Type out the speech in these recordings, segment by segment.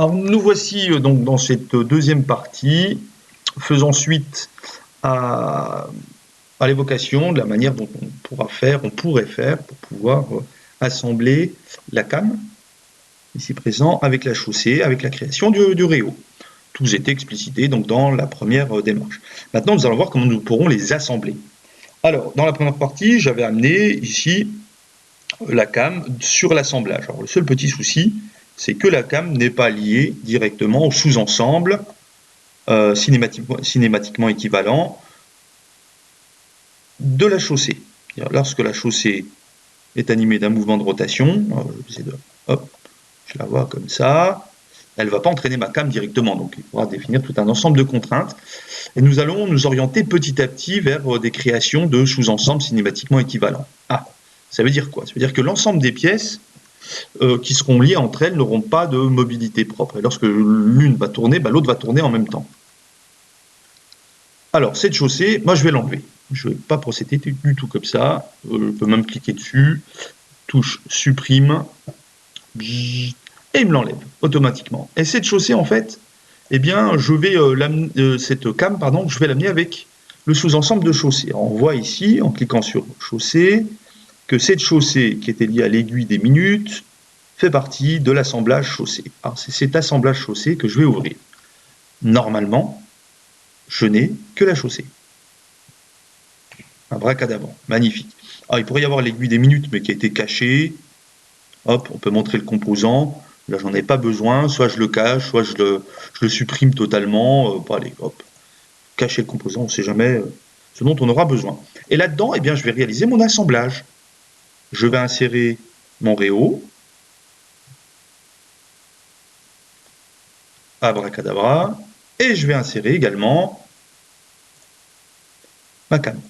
Alors nous voici donc dans cette deuxième partie, faisant suite à, à l'évocation de la manière dont on pourrait faire pour pouvoir assembler la cam, ici présent, avec la chaussée, avec la création du réo. Tous étaient explicités donc dans la première démarche. Maintenant, nous allons voir comment nous pourrons les assembler. Alors, dans la première partie, j'avais amené ici la cam sur l'assemblage. Alors, le seul petit souci, c'est que la cam n'est pas liée directement au sous-ensemble cinématiquement équivalent de la chaussée. Lorsque la chaussée est animée d'un mouvement de rotation, je la vois comme ça, elle ne va pas entraîner ma cam directement, donc il faudra définir tout un ensemble de contraintes. Et nous allons nous orienter petit à petit vers des créations de sous-ensembles cinématiquement équivalents. Ah, ça veut dire quoi? Ça veut dire que l'ensemble des pièces qui seront liées entre elles n'auront pas de mobilité propre. Et lorsque l'une va tourner, l'autre va tourner en même temps. Alors, cette chaussée, moi je vais l'enlever. Je ne vais pas procéder du tout comme ça. Je peux même cliquer dessus, touche supprime, et il me l'enlève automatiquement. Et cette chaussée, en fait, eh bien, je vais cette cam, pardon, je vais l'amener avec le sous-ensemble de chaussée. Alors, on voit ici, en cliquant sur chaussée, que cette chaussée qui était liée à l'aiguille des minutes fait partie de l'assemblage chaussée. Alors, c'est cet assemblage chaussée que je vais ouvrir. Normalement, je n'ai que la chaussée. Un bracadabra, magnifique. Alors, il pourrait y avoir l'aiguille des minutes, mais qui a été cachée. Hop, on peut montrer le composant. Là, j'en ai pas besoin. Soit je le cache, soit je le supprime totalement. Bon, allez, hop, cacher le composant, on ne sait jamais ce dont on aura besoin. Et là-dedans, eh bien, je vais réaliser mon assemblage. Je vais insérer mon réo. Abracadabra. Et je vais insérer également ma cam.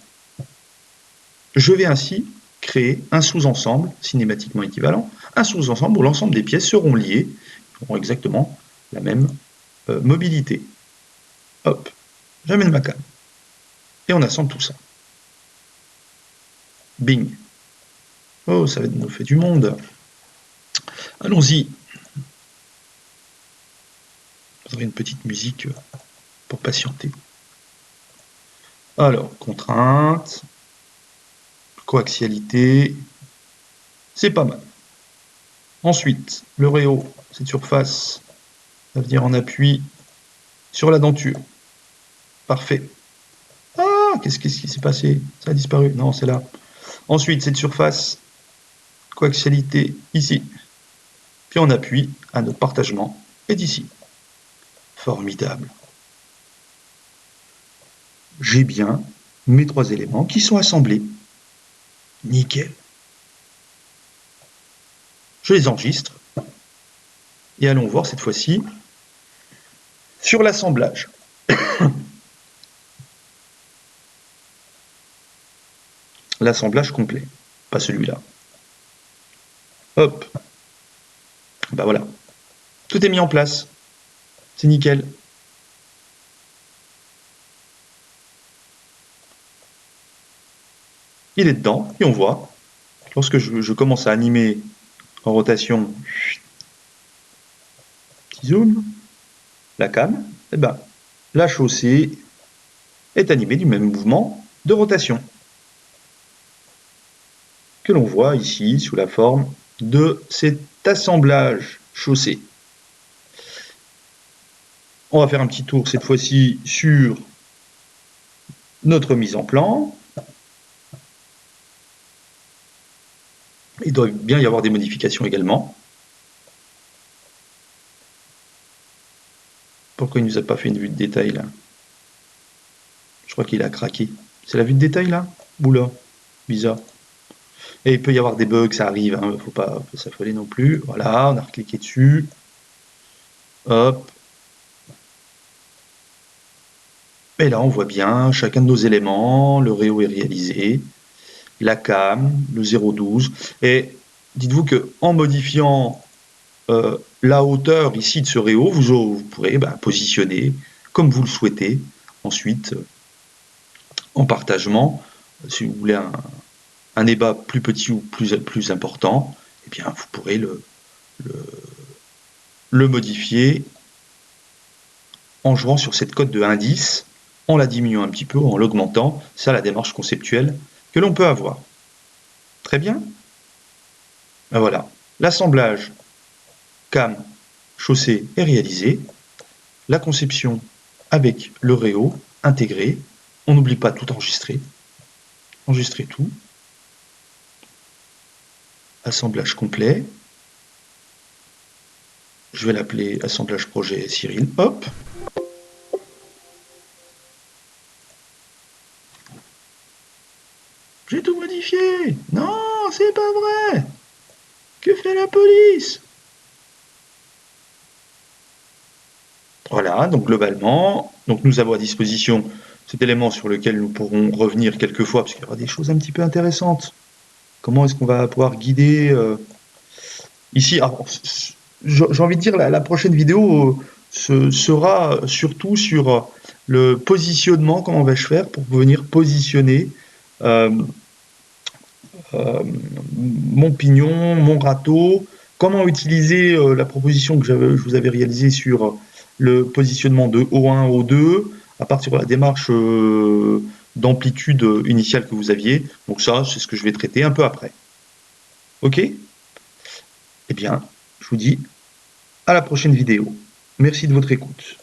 Je vais ainsi créer un sous-ensemble cinématiquement équivalent, un sous-ensemble où l'ensemble des pièces seront liées, auront exactement la même mobilité. Hop, j'amène ma cam. Et on assemble tout ça. Bing. Oh, ça nous fait du monde. Allons-y. Je voudrais une petite musique pour patienter. Alors, contrainte, coaxialité, c'est pas mal. Ensuite, le réo, cette surface va venir en appui sur la denture. Parfait. Ah, qu'est-ce qui s'est passé? Ça a disparu. Non, c'est là. Ensuite, cette surface, coaxialité, ici. Puis on appuie à notre partagement, et d'ici. Formidable. J'ai bien mes trois éléments qui sont assemblés. Nickel. Je les enregistre. Et allons voir cette fois-ci sur l'assemblage. L'assemblage complet, pas celui-là. Hop. Ben voilà. Tout est mis en place. C'est nickel. Il est dedans, et on voit, lorsque je commence à animer en rotation, petit zoom, la cam, eh ben, la chaussée est animée du même mouvement de rotation que l'on voit ici sous la forme de cet assemblage chaussée. On va faire un petit tour cette fois-ci sur notre mise en plan. Il doit bien y avoir des modifications également. Pourquoi il ne nous a pas fait une vue de détail là? Je crois qu'il a craqué. C'est la vue de détail là? Oula, bizarre. Et il peut y avoir des bugs, ça arrive, hein, faut pas s'affoler non plus. Voilà, on a recliqué dessus. Hop. Et là, on voit bien chacun de nos éléments, le réo est réalisé, la cam, le 0,12. Et dites-vous qu'en modifiant la hauteur ici de ce réo, vous pourrez positionner comme vous le souhaitez. Ensuite, en partagement, si vous voulez un ébat plus petit ou plus important, eh bien, vous pourrez le modifier en jouant sur cette cote de indice, en la diminuant un petit peu, en l'augmentant. C'est la démarche conceptuelle que l'on peut avoir. Très bien. Ben voilà, l'assemblage cam chaussée est réalisé. La conception avec le réo intégré. On n'oublie pas tout enregistrer. Enregistrer tout. Assemblage complet. Je vais l'appeler assemblage projet Cyril. Hop. J'ai tout modifié. Non, c'est pas vrai. Que fait la police? Voilà, donc globalement, donc nous avons à disposition cet élément sur lequel nous pourrons revenir quelques fois, parce qu'il y aura des choses un petit peu intéressantes. Comment est-ce qu'on va pouvoir guider ici? J'ai envie de dire, la prochaine vidéo sera surtout sur le positionnement, comment vais-je faire pour venir positionner euh, euh, mon pignon, mon râteau, comment utiliser la proposition que je vous avais réalisée sur le positionnement de O1, O2, à partir de la démarche d'amplitude initiale que vous aviez. Donc ça, c'est ce que je vais traiter un peu après. Ok? Eh bien, je vous dis à la prochaine vidéo. Merci de votre écoute.